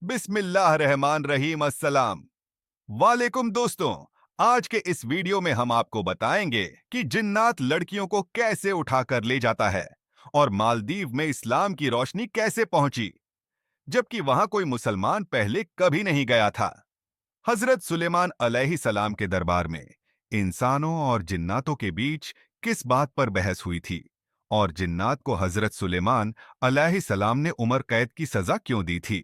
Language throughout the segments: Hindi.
बिस्मिल्लाह रहमान रहीम अस्सलाम। वालेकुम दोस्तों। आज के इस वीडियो में हम आपको बताएंगे कि जिन्नात लड़कियों को कैसे उठाकर ले जाता है और मालदीव में इस्लाम की रोशनी कैसे पहुंची, जबकि वहां कोई मुसलमान पहले कभी नहीं गया था। हजरत सुलेमान अलैहिस्सलाम के दरबार में इंसानों और जिन्नातों के बीच किस बात पर बहस हुई थी और जिन्नात को हजरत सुलेमान अलैहिस्सलाम ने उम्र कैद की सजा क्यों दी थी।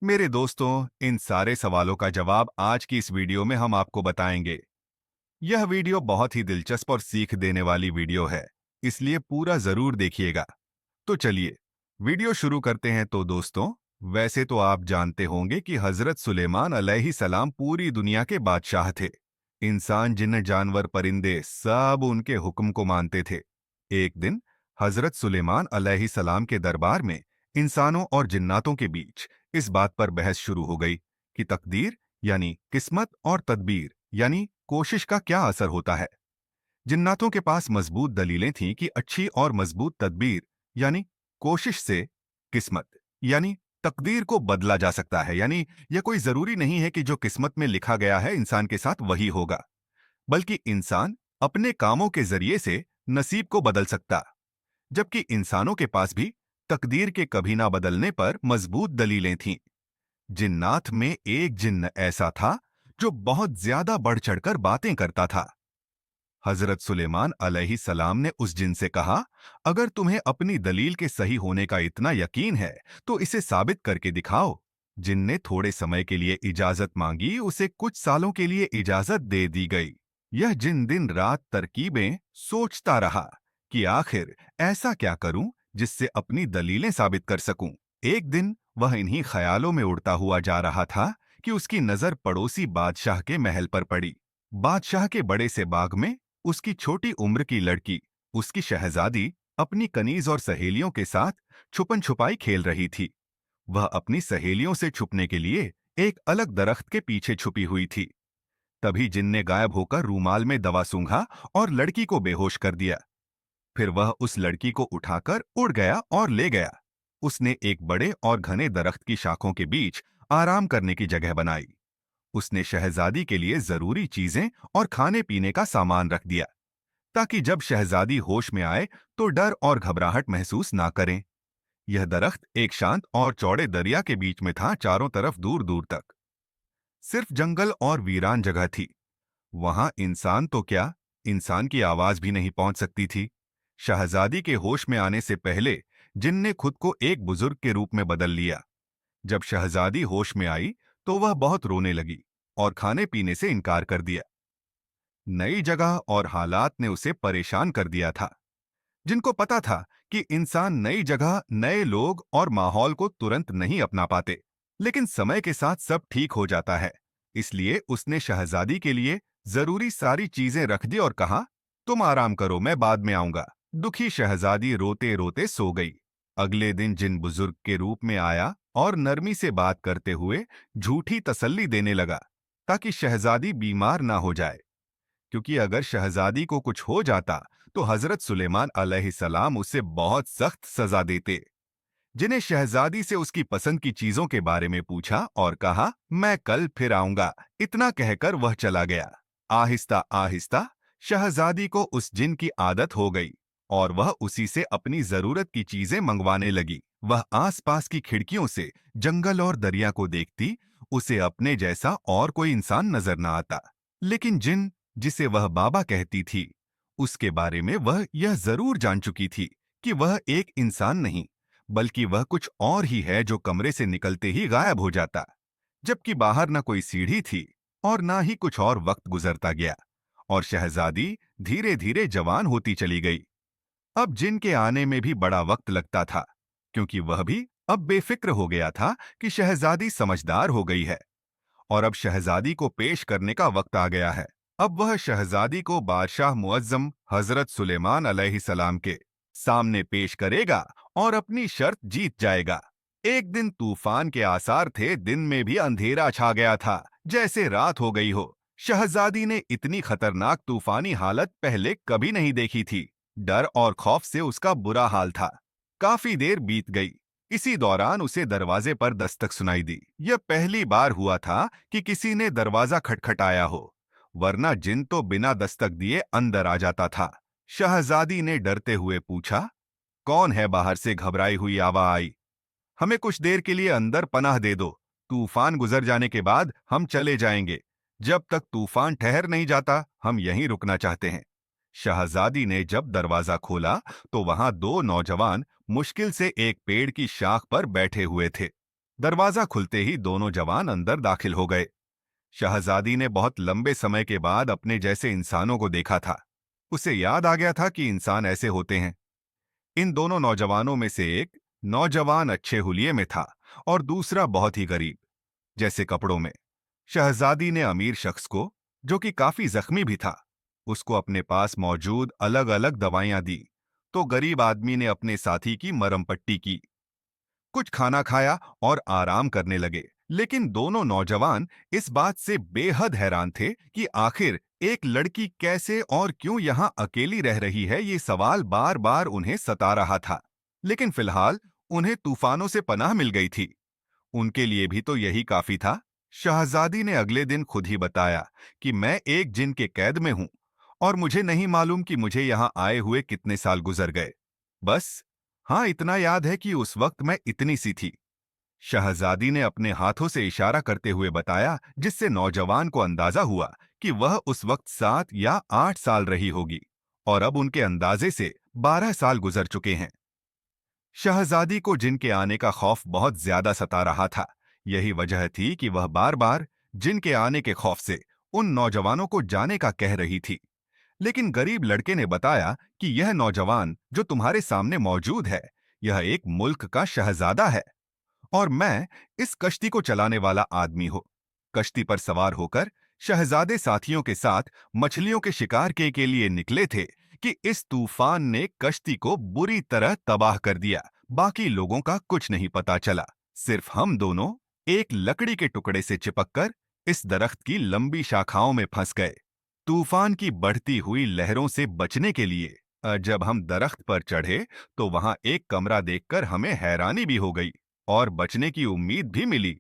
मेरे दोस्तों, इन सारे सवालों का जवाब आज की इस वीडियो में हम आपको बताएंगे। यह वीडियो बहुत ही दिलचस्प और सीख देने वाली वीडियो है, इसलिए पूरा जरूर देखिएगा। तो चलिए वीडियो शुरू करते हैं। तो दोस्तों, वैसे तो आप जानते होंगे कि हजरत सुलेमान अलैहिस्सलाम पूरी दुनिया के बादशाह थे। इंसान, जिन्न, जानवर, परिंदे सब उनके हुक्म को मानते थे। एक दिन हजरत सुलेमान अलैहिस्सलाम के दरबार में इंसानों और जिन्नातों के बीच इस बात पर बहस शुरू हो गई कि तकदीर यानी किस्मत और तदबीर यानी कोशिश का क्या असर होता है। जिन्नातों के पास मजबूत दलीलें थीं कि अच्छी और मजबूत तदबीर यानी कोशिश से किस्मत यानी तकदीर को बदला जा सकता है। यानी यह कोई जरूरी नहीं है कि जो किस्मत में लिखा गया है इंसान के साथ वही होगा, बल्कि इंसान अपने कामों के जरिए से नसीब को बदल सकता। जबकि इंसानों के पास भी तकदीर के कभी ना बदलने पर मजबूत दलीलें थीं। जिन्नात में एक जिन्न ऐसा था जो बहुत ज्यादा बढ़ चढ़कर बातें करता था। हजरत सुलेमान अलैहिस्सलाम ने उस जिन से कहा, अगर तुम्हें अपनी दलील के सही होने का इतना यकीन है तो इसे साबित करके दिखाओ। जिन ने थोड़े समय के लिए इजाजत मांगी, उसे कुछ सालों के लिए इजाजत दे दी गई। यह जिन दिन रात तरकीबें सोचता रहा कि आखिर ऐसा क्या करूं जिससे अपनी दलीलें साबित कर सकूं। एक दिन वह इन्हीं ख्यालों में उड़ता हुआ जा रहा था कि उसकी नजर पड़ोसी बादशाह के महल पर पड़ी। बादशाह के बड़े से बाग में उसकी छोटी उम्र की लड़की, उसकी शहजादी, अपनी कनीज और सहेलियों के साथ छुपन छुपाई खेल रही थी। वह अपनी सहेलियों से छुपने के लिए एक अलग दरख्त के पीछे छुपी हुई थी। तभी जिन ने गायब होकर रूमाल में दवा सूंघा और लड़की को बेहोश कर दिया। फिर वह उस लड़की को उठाकर उड़ गया और ले गया। उसने एक बड़े और घने दरख्त की शाखों के बीच आराम करने की जगह बनाई। उसने शहजादी के लिए जरूरी चीजें और खाने पीने का सामान रख दिया, ताकि जब शहजादी होश में आए तो डर और घबराहट महसूस ना करें। यह दरख्त एक शांत और चौड़े दरिया के बीच में था। चारों तरफ दूर दूर तक सिर्फ जंगल और वीरान जगह थी। वहां इंसान तो क्या, इंसान की आवाज भी नहीं पहुंच सकती थी। शहजादी के होश में आने से पहले जिन ने खुद को एक बुजुर्ग के रूप में बदल लिया। जब शहजादी होश में आई तो वह बहुत रोने लगी और खाने पीने से इनकार कर दिया। नई जगह और हालात ने उसे परेशान कर दिया था। जिनको पता था कि इंसान नई जगह, नए लोग और माहौल को तुरंत नहीं अपना पाते, लेकिन समय के साथ सब ठीक हो जाता है। इसलिए उसने शहजादी के लिए जरूरी सारी चीजें रख दी और कहा, तुम आराम करो, मैं बाद में आऊंगा। दुखी शहजादी रोते रोते सो गई। अगले दिन जिन बुजुर्ग के रूप में आया और नरमी से बात करते हुए झूठी तसल्ली देने लगा, ताकि शहजादी बीमार ना हो जाए। क्योंकि अगर शहजादी को कुछ हो जाता तो हजरत सुलेमान अलैहिस्सलाम उसे बहुत सख्त सजा देते। जिन्हें शहजादी से उसकी पसंद की चीजों के बारे में पूछा और कहा, मैं कल फिर आऊंगा। इतना कहकर वह चला गया। आहिस्ता आहिस्ता शहजादी को उस जिन की आदत हो गई और वह उसी से अपनी जरूरत की चीजें मंगवाने लगी। वह आसपास की खिड़कियों से जंगल और दरिया को देखती। उसे अपने जैसा और कोई इंसान नजर न आता, लेकिन जिन जिसे वह बाबा कहती थी, उसके बारे में वह यह जरूर जान चुकी थी कि वह एक इंसान नहीं, बल्कि वह कुछ और ही है जो कमरे से निकलते ही गायब हो जाता। जबकि बाहर न कोई सीढ़ी थी और ना ही कुछ और वक्त गुजरता गया और शहजादी धीरे धीरे जवान होती चली गई। अब जिन के आने में भी बड़ा वक्त लगता था, क्योंकि वह भी अब बेफिक्र हो गया था कि शहजादी समझदार हो गई है और अब शहजादी को पेश करने का वक्त आ गया है। अब वह शहजादी को बादशाह मुअज्जम हजरत सुलेमान अलैहिस्सलाम के सामने पेश करेगा और अपनी शर्त जीत जाएगा। एक दिन तूफान के आसार थे। दिन में भी अंधेरा छा गया था, जैसे रात हो गई हो। शहजादी ने इतनी खतरनाक तूफानी हालत पहले कभी नहीं देखी थी। डर और खौफ से उसका बुरा हाल था। काफी देर बीत गई। इसी दौरान उसे दरवाजे पर दस्तक सुनाई दी। यह पहली बार हुआ था कि किसी ने दरवाजा खटखटाया हो, वरना जिन तो बिना दस्तक दिए अंदर आ जाता था। शहजादी ने डरते हुए पूछा, कौन है? बाहर से घबराई हुई आवाज आई। हमें कुछ देर के लिए अंदर पनाह दे दो। तूफान गुजर जाने के बाद हम चले जाएंगे। जब तक तूफान ठहर नहीं जाता, हम यहीं रुकना चाहते हैं। शहजादी ने जब दरवाजा खोला तो वहां दो नौजवान मुश्किल से एक पेड़ की शाख पर बैठे हुए थे। दरवाजा खुलते ही दोनों जवान अंदर दाखिल हो गए। शहजादी ने बहुत लंबे समय के बाद अपने जैसे इंसानों को देखा था। उसे याद आ गया था कि इंसान ऐसे होते हैं। इन दोनों नौजवानों में से एक नौजवान अच्छे हुलिये में था और दूसरा बहुत ही गरीब, जैसे कपड़ों में। शहजादी ने अमीर शख्स को, जो कि काफी जख्मी भी था, उसको अपने पास मौजूद अलग अलग दवाइयां दी, तो गरीब आदमी ने अपने साथी की मरहम पट्टी की, कुछ खाना खाया और आराम करने लगे। लेकिन दोनों नौजवान इस बात से बेहद हैरान थे कि आखिर एक लड़की कैसे और क्यों यहां अकेली रह रही है। ये सवाल बार बार उन्हें सता रहा था। लेकिन फिलहाल उन्हें तूफानों से पनाह मिल गई थी। उनके लिए भी तो यही काफी था। शहजादी ने अगले दिन खुद ही बताया कि मैं एक जिन के कैद में हूं और मुझे नहीं मालूम कि मुझे यहां आए हुए कितने साल गुजर गए। बस हाँ, इतना याद है कि उस वक्त मैं इतनी सी थी। शहजादी ने अपने हाथों से इशारा करते हुए बताया, जिससे नौजवान को अंदाजा हुआ कि वह उस वक्त 7 या 8 साल रही होगी और अब उनके अंदाजे से 12 साल गुजर चुके हैं। शहजादी को जिन के आने का खौफ बहुत ज्यादा सता रहा था। यही वजह थी कि वह बार बार जिन के आने के खौफ से उन नौजवानों को जाने का कह रही थी। लेकिन गरीब लड़के ने बताया कि यह नौजवान जो तुम्हारे सामने मौजूद है, यह एक मुल्क का शहजादा है और मैं इस कश्ती को चलाने वाला आदमी हूं। कश्ती पर सवार होकर शहजादे साथियों के साथ मछलियों के शिकार के लिए निकले थे कि इस तूफान ने कश्ती को बुरी तरह तबाह कर दिया। बाकी लोगों का कुछ नहीं पता चला। सिर्फ हम दोनों एक लकड़ी के टुकड़े से चिपककर इस दरख्त की लंबी शाखाओं में फंस गए। तूफान की बढ़ती हुई लहरों से बचने के लिए जब हम दरख्त पर चढ़े तो वहां एक कमरा देखकर हमें हैरानी भी हो गई और बचने की उम्मीद भी मिली।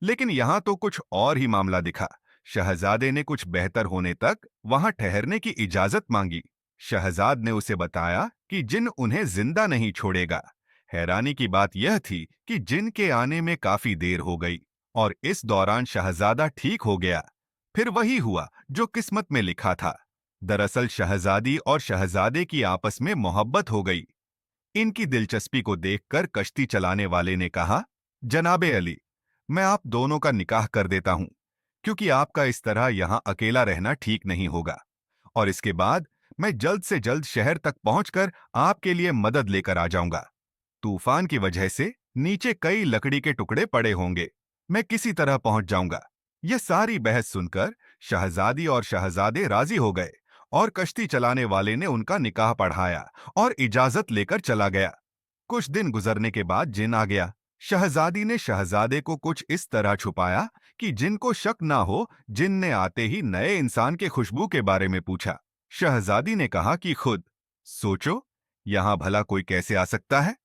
लेकिन यहां तो कुछ और ही मामला दिखा। शहजादे ने कुछ बेहतर होने तक वहां ठहरने की इजाजत मांगी। शहजाद ने उसे बताया कि जिन उन्हें जिंदा नहीं छोड़ेगा। हैरानी की बात यह थी कि जिन के आने में काफी देर हो गई और इस दौरान शहजादा ठीक हो गया। फिर वही हुआ जो किस्मत में लिखा था। दरअसल शहजादी और शहजादे की आपस में मोहब्बत हो गई। इनकी दिलचस्पी को देखकर कश्ती चलाने वाले ने कहा, जनाबे अली, मैं आप दोनों का निकाह कर देता हूं, क्योंकि आपका इस तरह यहां अकेला रहना ठीक नहीं होगा। और इसके बाद मैं जल्द से जल्द शहर तक पहुंचकर आपके लिए मदद लेकर आ जाऊंगा। तूफान की वजह से नीचे कई लकड़ी के टुकड़े पड़े होंगे। मैं किसी तरह पहुंच जाऊंगा। यह सारी बहस सुनकर शहजादी और शहजादे राजी हो गए और कश्ती चलाने वाले ने उनका निकाह पढ़ाया और इजाजत लेकर चला गया। कुछ दिन गुजरने के बाद जिन आ गया। शहजादी ने शहजादे को कुछ इस तरह छुपाया कि जिन को शक ना हो। जिन ने आते ही नए इंसान के खुशबू के बारे में पूछा। शहजादी ने कहा कि खुद सोचो, यहां भला कोई कैसे आ सकता है?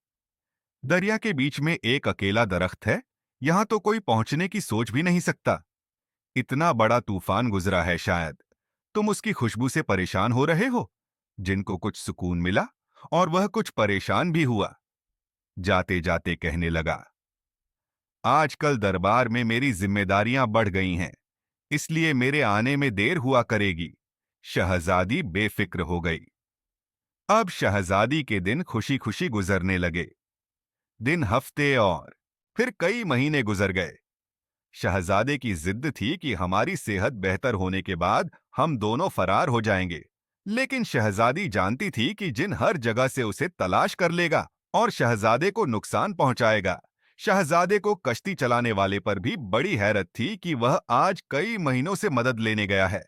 दरिया के बीच में एक अकेला दरख्त है। यहां तो कोई पहुंचने की सोच भी नहीं सकता। इतना बड़ा तूफान गुजरा है, शायद तुम उसकी खुशबू से परेशान हो रहे हो। जिनको कुछ सुकून मिला और वह कुछ परेशान भी हुआ। जाते जाते कहने लगा, आजकल दरबार में मेरी जिम्मेदारियां बढ़ गई हैं, इसलिए मेरे आने में देर हुआ करेगी। शहजादी बेफिक्र हो गई। अब शहजादी के दिन खुशी खुशी गुजरने लगे। दिन हफ्ते और फिर कई महीने गुजर गए। शहजादे की जिद थी कि हमारी सेहत बेहतर होने के बाद हम दोनों फरार हो जाएंगे। लेकिन शहजादी जानती थी कि जिन हर जगह से उसे तलाश कर लेगा और शहजादे को नुकसान पहुंचाएगा। शहजादे को कश्ती चलाने वाले पर भी बड़ी हैरत थी कि वह आज कई महीनों से मदद लेने गया है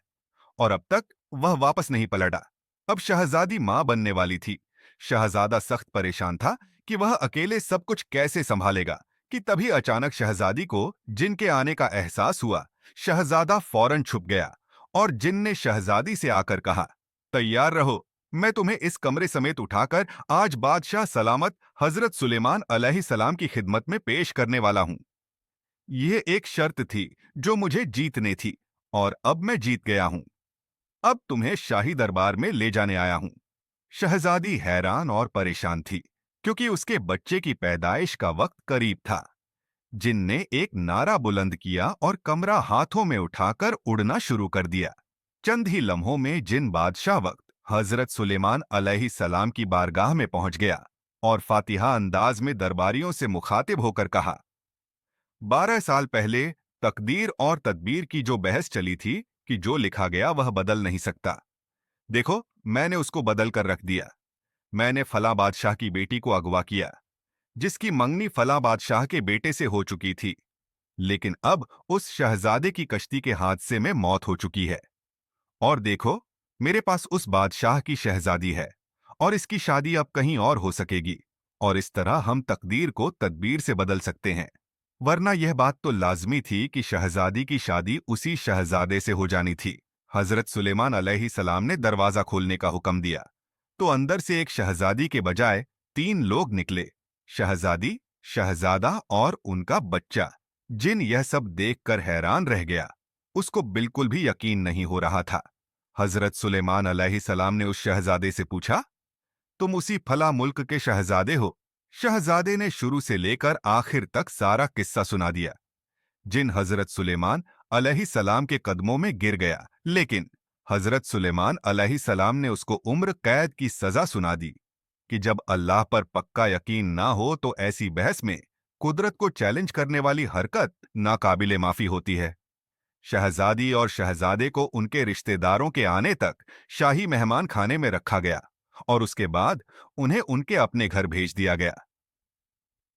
और अब तक वह वापस नहीं पलटा। अब शहजादी मां बनने वाली थी। शहजादा सख्त परेशान था कि वह अकेले सब कुछ कैसे संभालेगा कि तभी अचानक शहजादी को जिन के आने का एहसास हुआ। शहजादा फौरन छुप गया और जिन ने शहजादी से आकर कहा, तैयार रहो, मैं तुम्हें इस कमरे समेत उठाकर आज बादशाह सलामत हजरत सुलेमान अलैहिस्सलाम की खिदमत में पेश करने वाला हूं। यह एक शर्त थी जो मुझे जीतने थी, और अब मैं जीत गया हूं। अब तुम्हें शाही दरबार में ले जाने आया हूं। शहजादी हैरान और परेशान थी, क्योंकि उसके बच्चे की पैदाइश का वक्त करीब था। जिन ने एक नारा बुलंद किया और कमरा हाथों में उठाकर उड़ना शुरू कर दिया। चंद ही लम्हों में जिन बादशाह वक्त हजरत सुलेमान अलैहिस्सलाम की बारगाह में पहुंच गया और फातिहा अंदाज में दरबारियों से मुखातिब होकर कहा, 12 साल पहले तकदीर और तदबीर की जो बहस चली थी कि जो लिखा गया वह बदल नहीं सकता, देखो मैंने उसको बदल कर रख दिया। मैंने फला बादशाह की बेटी को अगवा किया, जिसकी मंगनी फला बादशाह के बेटे से हो चुकी थी, लेकिन अब उस शहजादे की कश्ती के हादसे में मौत हो चुकी है। और देखो, मेरे पास उस बादशाह की शहजादी है, और इसकी शादी अब कहीं और हो सकेगी, और इस तरह हम तकदीर को तदबीर से बदल सकते हैं। वरना यह बात तो लाजमी थी कि शहजादी की शादी उसी शहजादे से हो जानी थी। हजरत सुलेमान अलैहिस्सलाम ने दरवाजा खोलने का हुक्म दिया, तो अंदर से एक शहजादी के बजाय 3 लोग निकले, शहजादी, शहजादा और उनका बच्चा। जिन यह सब देखकर हैरान रह गया। उसको बिल्कुल भी यकीन नहीं हो रहा था। हजरत सुलेमान अलैहिस्सलाम ने उस शहजादे से पूछा, तुम उसी फला मुल्क के शहजादे हो? शहजादे ने शुरू से लेकर आखिर तक सारा किस्सा सुना दिया। जिन हजरत सुलेमान अलैहिस्सलाम के कदमों में गिर गया, लेकिन हजरत सुलेमान अलैहिस्सलाम ने उसको उम्र कैद की सजा सुना दी कि जब अल्लाह पर पक्का यकीन ना हो तो ऐसी बहस में कुदरत को चैलेंज करने वाली हरकत नाकाबिले माफी होती है। शहजादी और शहजादे को उनके रिश्तेदारों के आने तक शाही मेहमान खाने में रखा गया, और उसके बाद उन्हें उनके अपने घर भेज दिया गया।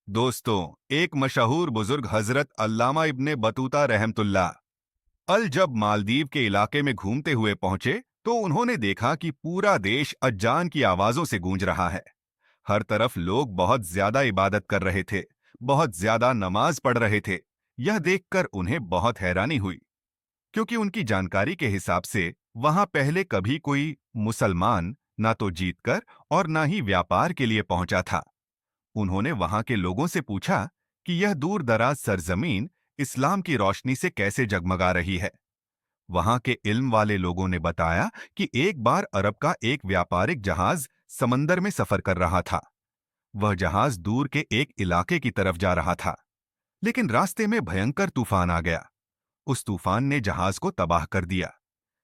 दोस्तों, एक मशहूर बुजुर्ग हजरत अल्लामा इब्ने बतूता रहमतुल्लाह अल जब मालदीव के इलाके में घूमते हुए पहुंचे, तो उन्होंने देखा कि पूरा देश अजान की आवाजों से गूंज रहा है। हर तरफ लोग बहुत ज्यादा इबादत कर रहे थे, बहुत ज्यादा नमाज पढ़ रहे थे। यह देखकर उन्हें बहुत हैरानी हुई, क्योंकि उनकी जानकारी के हिसाब से वहां पहले कभी कोई मुसलमान ना तो जीतकर और ना ही व्यापार के लिए पहुंचा था। उन्होंने वहां के लोगों से पूछा कि यह दूर दराज सरजमीन इस्लाम की रोशनी से कैसे जगमगा रही है। वहां के इल्म वाले लोगों ने बताया कि एक बार अरब का एक व्यापारिक जहाज समंदर में सफर कर रहा था। वह जहाज दूर के एक इलाके की तरफ जा रहा था, लेकिन रास्ते में भयंकर तूफान आ गया। उस तूफान ने जहाज को तबाह कर दिया।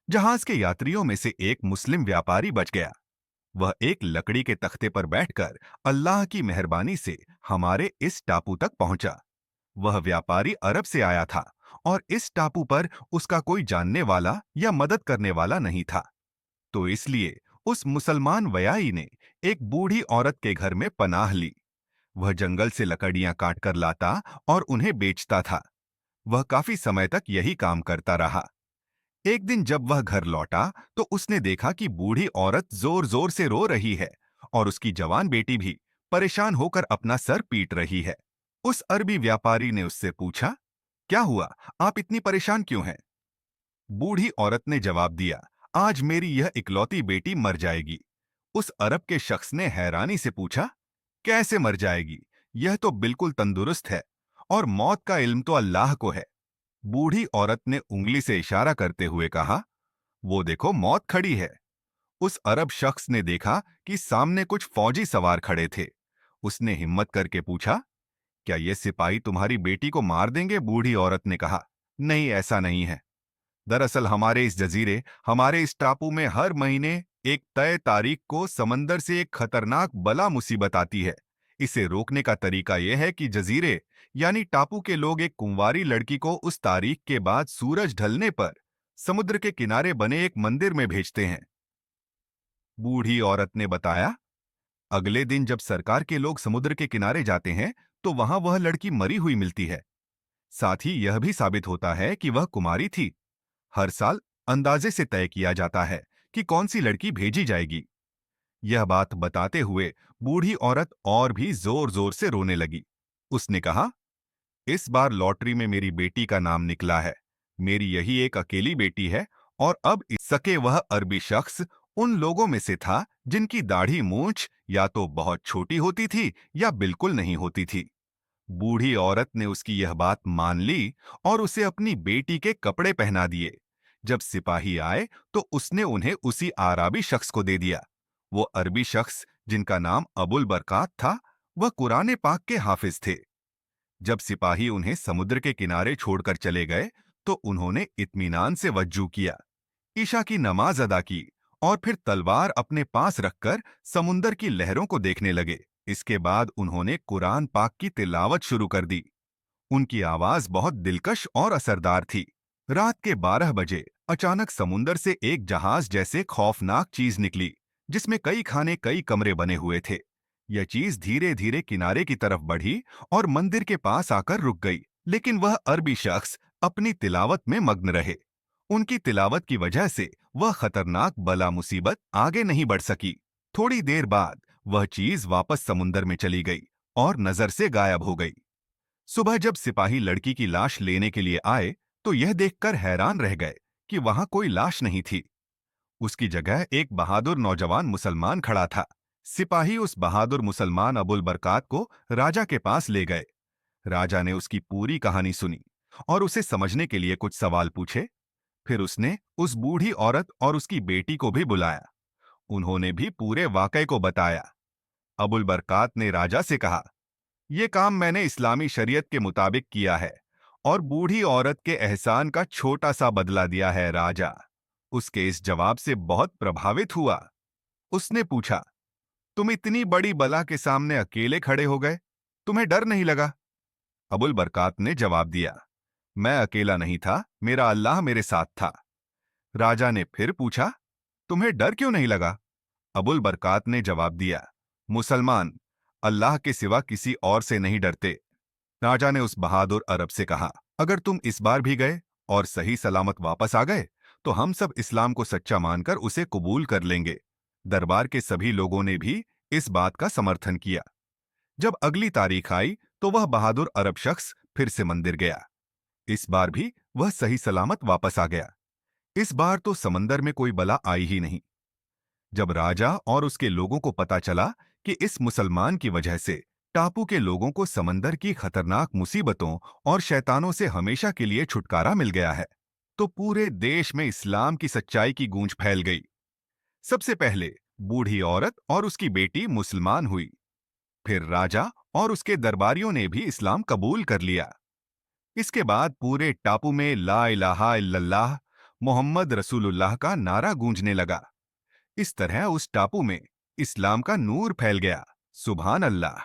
जहाज के यात्रियों में से एक मुस्लिम व्यापारी बच गया। वह एक लकड़ी के तख्ते पर बैठकर अल्लाह की मेहरबानी से हमारे इस टापू तक पहुंचा। वह व्यापारी अरब से आया था, और इस टापू पर उसका कोई जानने वाला या मदद करने वाला नहीं था। तो इसलिए उस मुसलमान वयाई ने एक बूढ़ी औरत के घर में पनाह ली। वह जंगल से लकड़ियां काट कर लाता और उन्हें बेचता था। वह काफी समय तक यही काम करता रहा। एक दिन जब वह घर लौटा, तो उसने देखा कि बूढ़ी औरत जोर जोर से रो रही है, और उसकी जवान बेटी भी परेशान होकर अपना सर पीट रही है। उस अरबी व्यापारी ने उससे पूछा, क्या हुआ, आप इतनी परेशान क्यों हैं? बूढ़ी औरत ने जवाब दिया, आज मेरी यह इकलौती बेटी मर जाएगी। उस अरब के शख्स ने हैरानी से पूछा, कैसे मर जाएगी? यह तो बिल्कुल तंदुरुस्त है, और मौत का इल्म तो अल्लाह को है। बूढ़ी औरत ने उंगली से इशारा करते हुए कहा, वो देखो मौत खड़ी है। उस अरब शख्स ने देखा कि सामने कुछ फौजी सवार खड़े थे। उसने हिम्मत करके पूछा, क्या ये सिपाही तुम्हारी बेटी को मार देंगे? बूढ़ी औरत ने कहा, नहीं, ऐसा नहीं है। दरअसल हमारे इस जजीरे, हमारे इस टापू में हर महीने एक तय तारीख को समंदर से एक खतरनाक बला मुसीबत आती है। इसे रोकने का तरीका यह है कि जजीरे यानी टापू के लोग एक कुंवारी लड़की को उस तारीख के बाद सूरज ढलने पर समुद्र के किनारे बने एक मंदिर में भेजते हैं। बूढ़ी औरत ने बताया, अगले दिन जब सरकार के लोग समुद्र के किनारे जाते हैं, तो वहां वह लड़की मरी हुई मिलती है। साथ ही यह भी साबित होता है कि वह कुमारी थी। हर साल अंदाजे से तय किया जाता है कि कौन सी लड़की भेजी जाएगी। यह बात बताते हुए बूढ़ी औरत और भी जोर जोर से रोने लगी। उसने कहा, इस बार लॉटरी में मेरी बेटी का नाम निकला है। मेरी यही एक अकेली बेटी है, और अब इस सके वह अरबी शख्स उन लोगों में से था जिनकी दाढ़ी मूंछ या तो बहुत छोटी होती थी या बिल्कुल नहीं होती थी। बूढ़ी औरत ने उसकी यह बात मान ली और उसे अपनी बेटी के कपड़े पहना दिए। जब सिपाही आए तो उसने उन्हें उसी आराबी शख्स को दे दिया। वो अरबी शख्स जिनका नाम अबुल बरकात था, वह कुरान पाक के हाफिज थे। जब सिपाही उन्हें समुद्र के किनारे छोड़कर चले गए तो उन्होंने इत्मीनान से वज्जू किया, ईशा की नमाज अदा की और फिर तलवार अपने पास रखकर समुंदर की लहरों को देखने लगे। इसके बाद उन्होंने कुरान पाक की तिलावत शुरू कर दी। उनकी आवाज बहुत दिलकश और असरदार थी। रात के 12 बजे अचानक समुंदर से एक जहाज जैसे खौफनाक चीज निकली, जिसमें कई खाने कई कमरे बने हुए थे। यह चीज धीरे धीरे किनारे की तरफ बढ़ी और मंदिर के पास आकर रुक गई, लेकिन वह अरबी शख्स अपनी तिलावत में मग्न रहे। उनकी तिलावत की वजह से वह खतरनाक बला मुसीबत आगे नहीं बढ़ सकी। थोड़ी देर बाद वह चीज वापस समुंदर में चली गई और नजर से गायब हो गई। सुबह जब सिपाही लड़की की लाश लेने के लिए आए तो यह देखकर हैरान रह गए कि वहां कोई लाश नहीं थी। उसकी जगह एक बहादुर नौजवान मुसलमान खड़ा था। सिपाही उस बहादुर मुसलमान अबुल बरकात को राजा के पास ले गए। राजा ने उसकी पूरी कहानी सुनी और उसे समझने के लिए कुछ सवाल पूछे। फिर उसने उस बूढ़ी औरत और उसकी बेटी को भी बुलाया। उन्होंने भी पूरे वाकये को बताया। अबुल बरकात ने राजा से कहा, यह काम मैंने इस्लामी शरीयत के मुताबिक किया है और बूढ़ी औरत के एहसान का छोटा सा बदला दिया है। राजा उसके इस जवाब से बहुत प्रभावित हुआ। उसने पूछा, तुम इतनी बड़ी बला के सामने अकेले खड़े हो गए, तुम्हें डर नहीं लगा? अबुल बरकात ने जवाब दिया, मैं अकेला नहीं था, मेरा अल्लाह मेरे साथ था। राजा ने फिर पूछा, तुम्हें डर क्यों नहीं लगा? अबुल बरकात ने जवाब दिया, मुसलमान अल्लाह के सिवा किसी और से नहीं डरते। राजा ने उस बहादुर अरब से कहा, अगर तुम इस बार भी गए और सही सलामत वापस आ गए तो हम सब इस्लाम को सच्चा मानकर उसे कबूल कर लेंगे। दरबार के सभी लोगों ने भी इस बात का समर्थन किया। जब अगली तारीख आई तो वह बहादुर अरब शख्स फिर से मंदिर गया। इस बार भी वह सही सलामत वापस आ गया। इस बार तो समंदर में कोई बला आई ही नहीं। जब राजा और उसके लोगों को पता चला कि इस मुसलमान की वजह से टापू के लोगों को समंदर की खतरनाक मुसीबतों और शैतानों से हमेशा के लिए छुटकारा मिल गया है, तो पूरे देश में इस्लाम की सच्चाई की गूंज फैल गई। सबसे पहले बूढ़ी औरत और उसकी बेटी मुसलमान हुई। फिर राजा और उसके दरबारियों ने भी इस्लाम कबूल कर लिया। इसके बाद पूरे टापू में ला इलाहा इल्लल्लाह मोहम्मद रसूलुल्लाह का नारा गूंजने लगा। इस तरह उस टापू में इस्लाम का नूर फैल गया। सुभान अल्लाह।